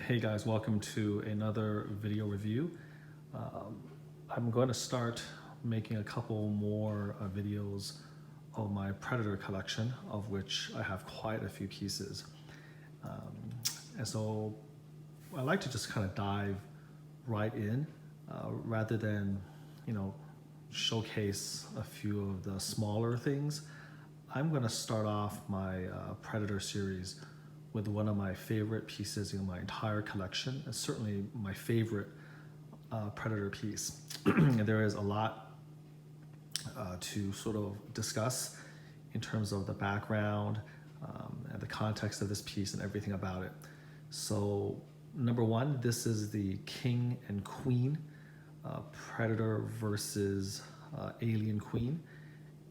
Hey guys, welcome to another video review. I'm going to start making a couple more videos of my Predator collection, of which I have quite a few pieces. And so I like to just kind of dive right in rather than, showcase a few of the smaller things. I'm going to start off my Predator series with one of my favorite pieces in my entire collection. It's certainly my favorite Predator piece. And there is a lot to sort of discuss in terms of the background and the context of this piece and everything about it. So number one, this is the King and Queen Predator versus Alien Queen.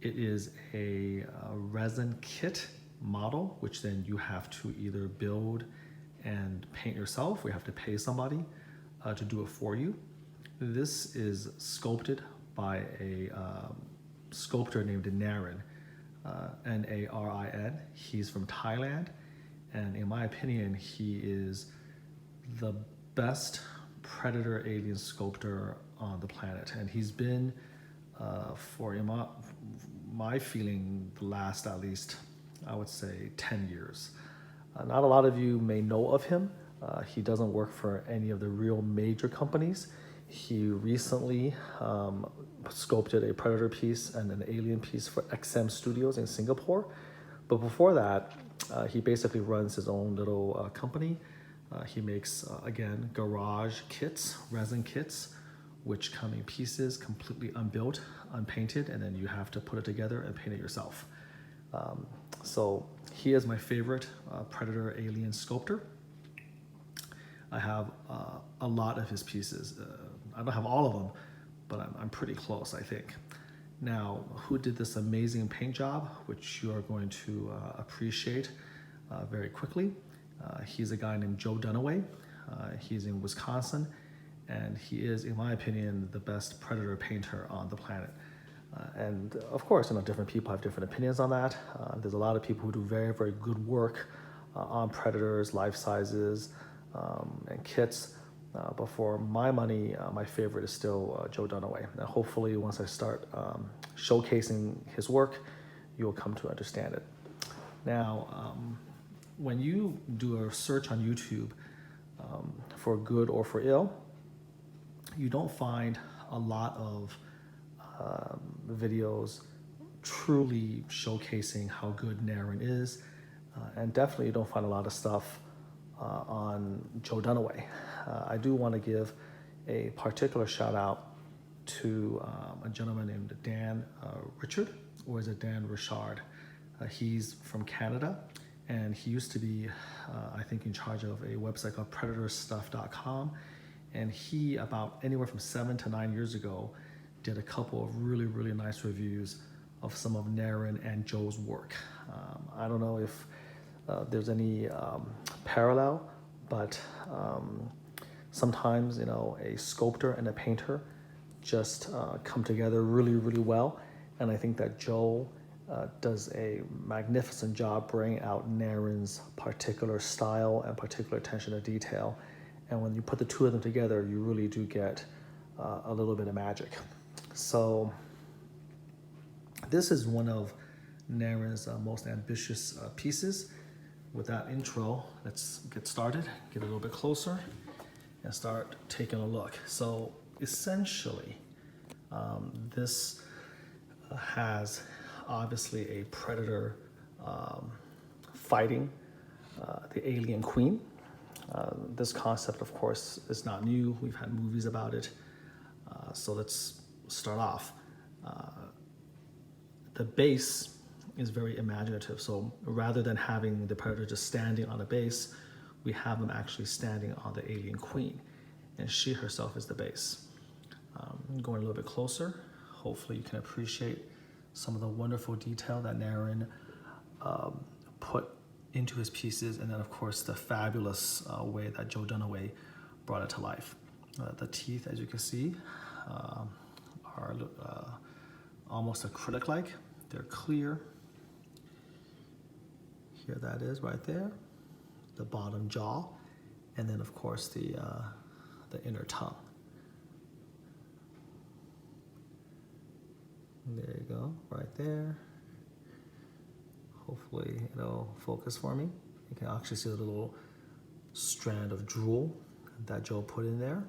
It is a resin kit model, which then you have to either build and paint yourself, or you have to pay somebody to do it for you. This is sculpted by a sculptor named Narin, N-A-R-I-N. He's from Thailand, and in my opinion, he is the best Predator alien sculptor on the planet. And he's been, for my feeling, the last at least, I would say 10 years. Not a lot of you may know of him. He doesn't work for any of the real major companies. He recently sculpted a Predator piece and an Alien piece for XM Studios in Singapore. But before that, he basically runs his own little company. He makes, again, garage kits, resin kits, which come in pieces completely unbuilt, unpainted, and then you have to put it together and paint it yourself. So he is my favorite Predator alien sculptor. I have a lot of his pieces. I don't have all of them, but I'm pretty close, I think. Now, who did this amazing paint job, which you are going to appreciate very quickly? He's a guy named Joe Dunaway. He's in Wisconsin, and he is, in my opinion, the best Predator painter on the planet. And of course, different people have different opinions on that. There's a lot of people who do very, very good work on Predators, life sizes, and kits. But for my money, my favorite is still Joe Dunaway. And hopefully, once I start showcasing his work, you'll come to understand it. Now, when you do a search on YouTube for good or for ill, you don't find a lot of videos truly showcasing how good Narin is, and definitely you don't find a lot of stuff on Joe Dunaway. I do want to give a particular shout out to a gentleman named Dan Richard, or is it Dan Richard? He's from Canada, and he used to be, I think, in charge of a website called PredatorsStuff.com, and he, about anywhere from 7 to 9 years ago, did a couple of really, really nice reviews of some of Narin and Joe's work. I don't know if there's any parallel, but sometimes, a sculptor and a painter just come together really, really well. And I think that Joe does a magnificent job bringing out Narin's particular style and particular attention to detail. And when you put the two of them together, you really do get a little bit of magic. So this is one of Narin's most ambitious pieces. With that intro, let's get started, get a little bit closer, and start taking a look. So essentially, this has obviously a Predator fighting the Alien Queen. This concept, of course, is not new. We've had movies about it. So let's start off. The base is very imaginative. So rather than having the Predator just standing on a base, we have him actually standing on the Alien Queen, and she herself is the base. Going a little bit closer, hopefully you can appreciate some of the wonderful detail that Narin put into his pieces, and then of course the fabulous way that Joe Dunaway brought it to life. The teeth, as you can see, are almost acrylic-like. They're clear. Here that is right there, the bottom jaw. and then of course the inner tongue. There you go, right there. Hopefully it'll focus for me. You can actually see the little strand of drool that Joe put in there.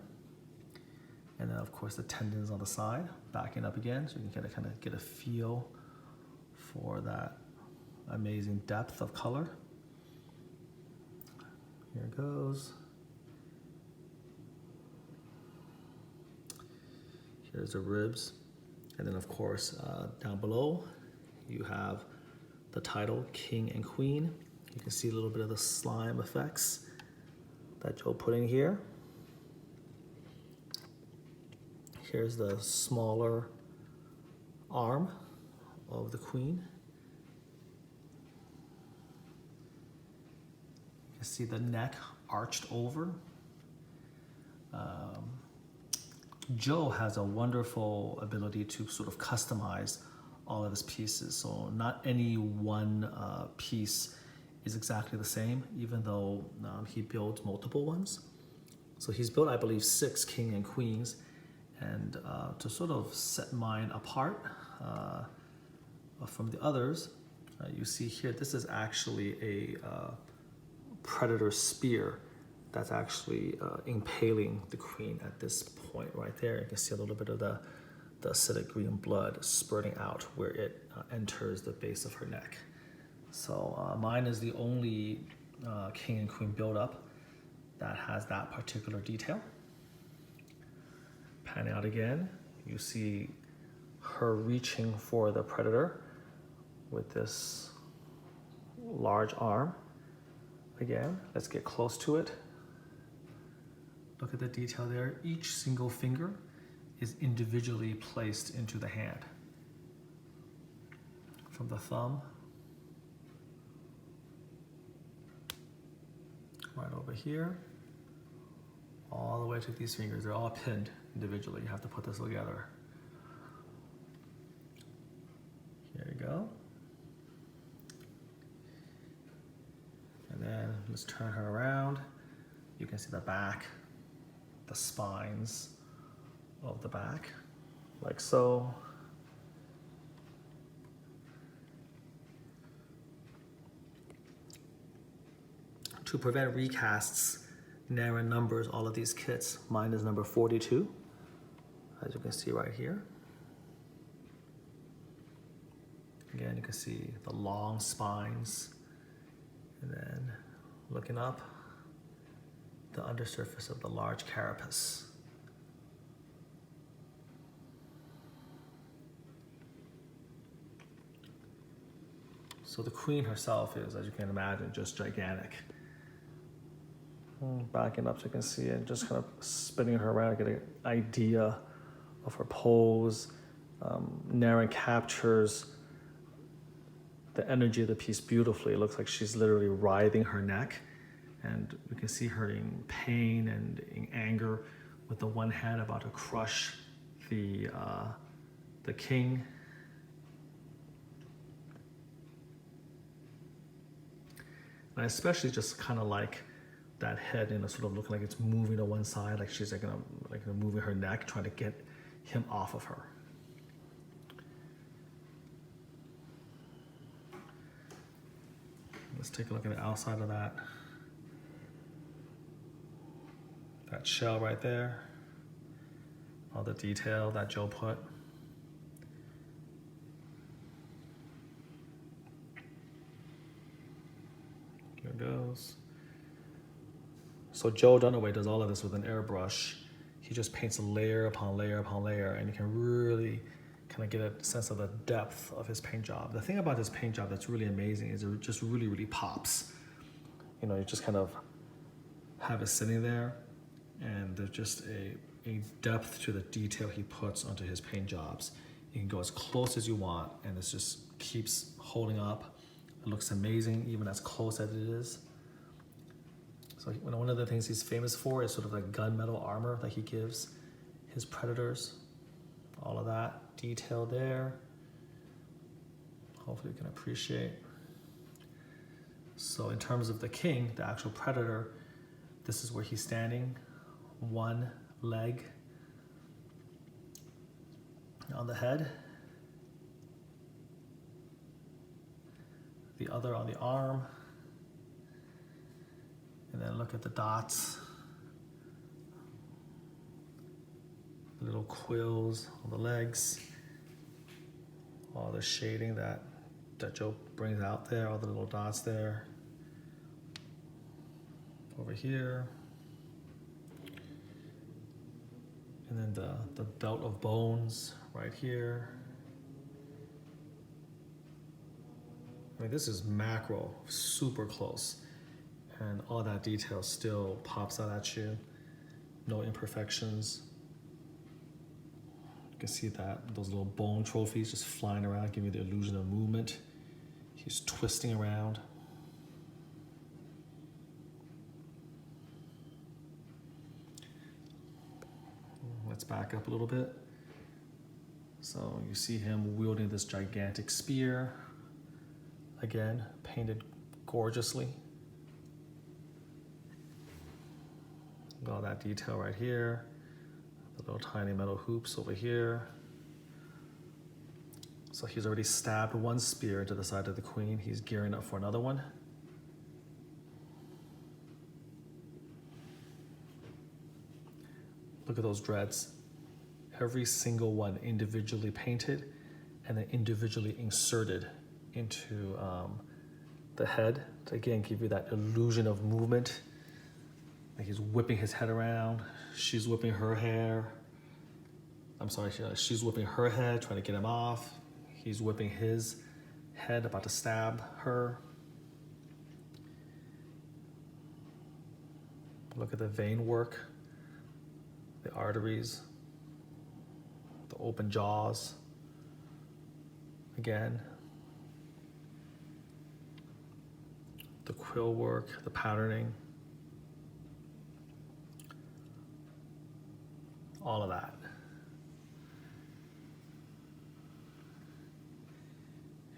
And then of course the tendons on the side, backing up again, so you can kind of get a feel for that amazing depth of color. Here it goes. Here's the ribs. And then of course, down below, you have the title, King and Queen. You can see a little bit of the slime effects that Joe put in here. Here's the smaller arm of the Queen. You can see the neck arched over. Joe has a wonderful ability to sort of customize all of his pieces. So not any one piece is exactly the same, even though he builds multiple ones. So he's built, I believe, 6 king and queens. And to sort of set mine apart from the others, you see here, this is actually a predator spear that's actually impaling the queen at this point right there. You can see a little bit of the acidic green blood spurting out where it enters the base of her neck. So mine is the only king and queen build-up that has that particular detail. Panning out again, you see her reaching for the predator with this large arm. Again, let's get close to it. Look at the detail there. Each single finger is individually placed into the hand. From the thumb, right over here, all the way to these fingers. They're all pinned individually. You have to put this together. Here you go. And then let's turn her around. You can see the back, the spines of the back, like so. To prevent recasts, Narin numbers all of these kits. Mine is number 42, as you can see right here. Again, you can see the long spines, and then looking up, the undersurface of the large carapace. So the queen herself is, as you can imagine, just gigantic. Backing up so you can see it, just kind of spinning her around, get an idea of her pose. Narin captures the energy of the piece beautifully. It looks like she's literally writhing her neck, and we can see her in pain and in anger with the one hand about to crush the king. And I especially just kind of like that head, sort of looking like it's moving to one side, like she's like moving her neck, trying to get him off of her. Let's take a look at the outside of that shell right there. All the detail that Joe put. Here it goes. So Joe Dunaway does all of this with an airbrush. He just paints layer upon layer upon layer, and you can really kind of get a sense of the depth of his paint job. The thing about his paint job that's really amazing is it just really, really pops. You just kind of have it sitting there, and there's just a depth to the detail he puts onto his paint jobs. You can go as close as you want, and it just keeps holding up. It looks amazing, even as close as it is. So one of the things he's famous for is sort of like gunmetal armor that he gives his predators. All of that detail there. Hopefully you can appreciate. So in terms of the king, the actual predator, This is where he's standing, one leg on the head, the other on the arm, and then look at the dots, the little quills on the legs, all the shading that Joe brings out there, all the little dots there. Over here. And then the belt of bones right here. I mean, this is macro, super close. And all that detail still pops out at you. No imperfections. You can see that, those little bone trophies just flying around, giving you the illusion of movement. He's twisting around. Let's back up a little bit. So you see him wielding this gigantic spear. Again, painted gorgeously. Got all that detail right here. The little tiny metal hoops over here. So he's already stabbed one spear into the side of the queen. He's gearing up for another one. Look at those dreads. Every single one individually painted and then individually inserted into the head to again give you that illusion of movement. Like he's whipping his head around. She's whipping her hair. I'm sorry, she's whipping her head, trying to get him off. He's whipping his head, about to stab her. Look at the vein work, the arteries, the open jaws. Again, the quill work, the patterning, all of that.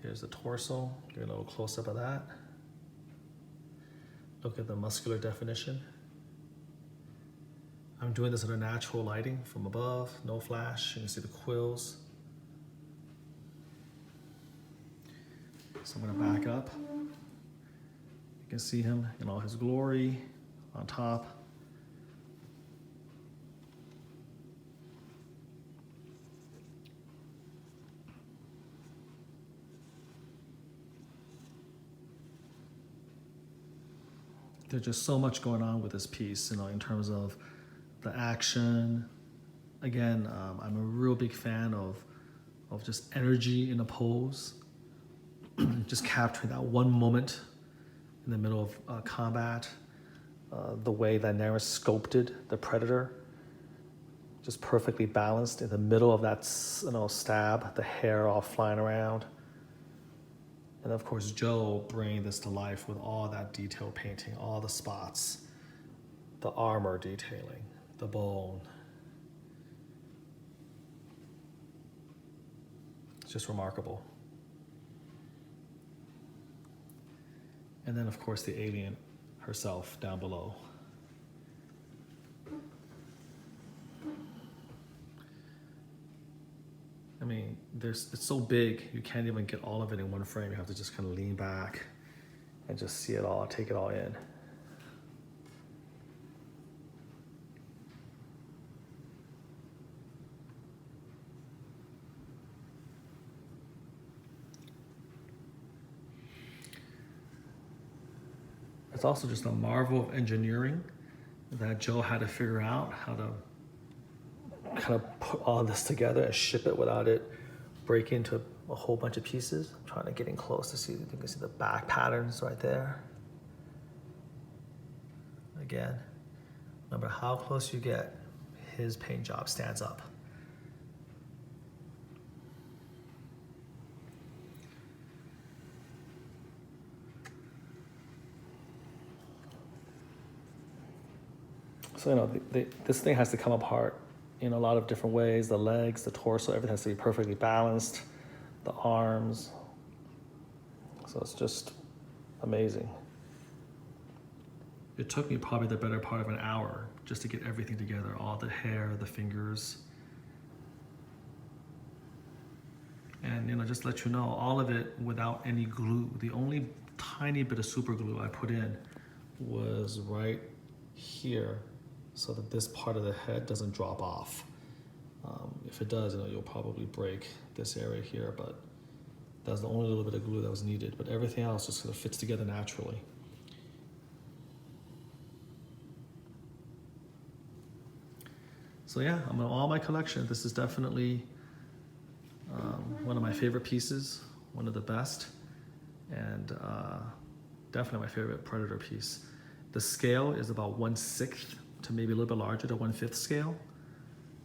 Here's the torso, give you a little close-up of that. Look at the muscular definition. I'm doing this under natural lighting from above, no flash. You can see the quills. So I'm gonna back up. You can see him in all his glory on top. There's just so much going on with this piece, you know, in terms of the action. Again, I'm a real big fan of just energy in a pose. Just capturing that one moment in the middle of combat. The way that Narin sculpted the Predator, just perfectly balanced in the middle of that, you know, stab, the hair all flying around. And of course, Joe bringing this to life with all that detail painting, all the spots, the armor detailing, the bone. It's just remarkable. And then of course the alien herself down below. I mean, it's so big, you can't even get all of it in one frame. You have to just kind of lean back and just see it all, take it all in. It's also just a marvel of engineering that Joe had to figure out how to kind of put all this together and ship it without it breaking into a whole bunch of pieces. I'm trying to get in close to see, you can see the back patterns right there. Again, no matter how close you get, his paint job stands up. So, you know, this thing has to come apart in a lot of different ways. The legs, the torso, everything has to be perfectly balanced. The arms. So it's just amazing. It took me probably the better part of an hour just to get everything together, all the hair, the fingers. And just to let you know, all of it without any glue. The only tiny bit of super glue I put in was right here so that this part of the head doesn't drop off. If it does, you'll probably break this area here, but that's the only little bit of glue that was needed. But everything else just sort of fits together naturally. So yeah, all my collection, this is definitely one of my favorite pieces, one of the best, and definitely my favorite Predator piece. The scale is about 1/6 to maybe a little bit larger to 1/5 scale,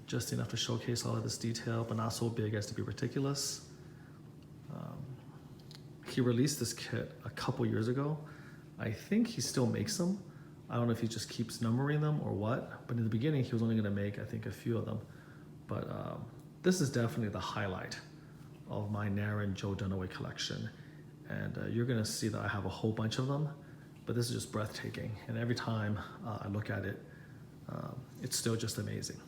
just enough to showcase all of this detail, but not so big as to be ridiculous. He released this kit a couple years ago. I think he still makes them. I don't know if he just keeps numbering them or what, but in the beginning he was only gonna make, I think, a few of them. But this is definitely the highlight of my Narin and Joe Dunaway collection. And you're gonna see that I have a whole bunch of them, but this is just breathtaking. And every time I look at it, it's still just amazing.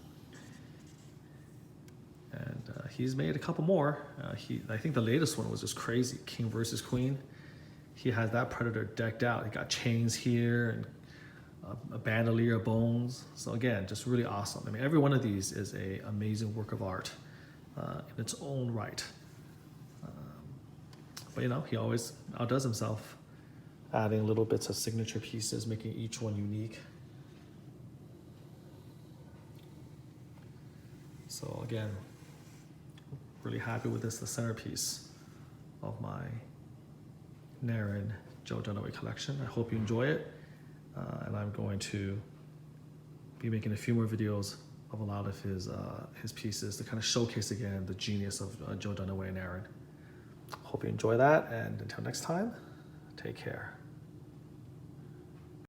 And he's made a couple more. I think the latest one was just crazy, King versus Queen. He has that Predator decked out. He got chains here and a bandolier of bones. So again, just really awesome. I mean, every one of these is an amazing work of art in its own right. But he always outdoes himself, adding little bits of signature pieces, making each one unique. So again, really happy with this, the centerpiece of my Narin Joe Dunaway collection. I hope you enjoy it. And I'm going to be making a few more videos of a lot of his pieces to kind of showcase again the genius of Joe Dunaway and Narin. Hope you enjoy that, and until next time, take care.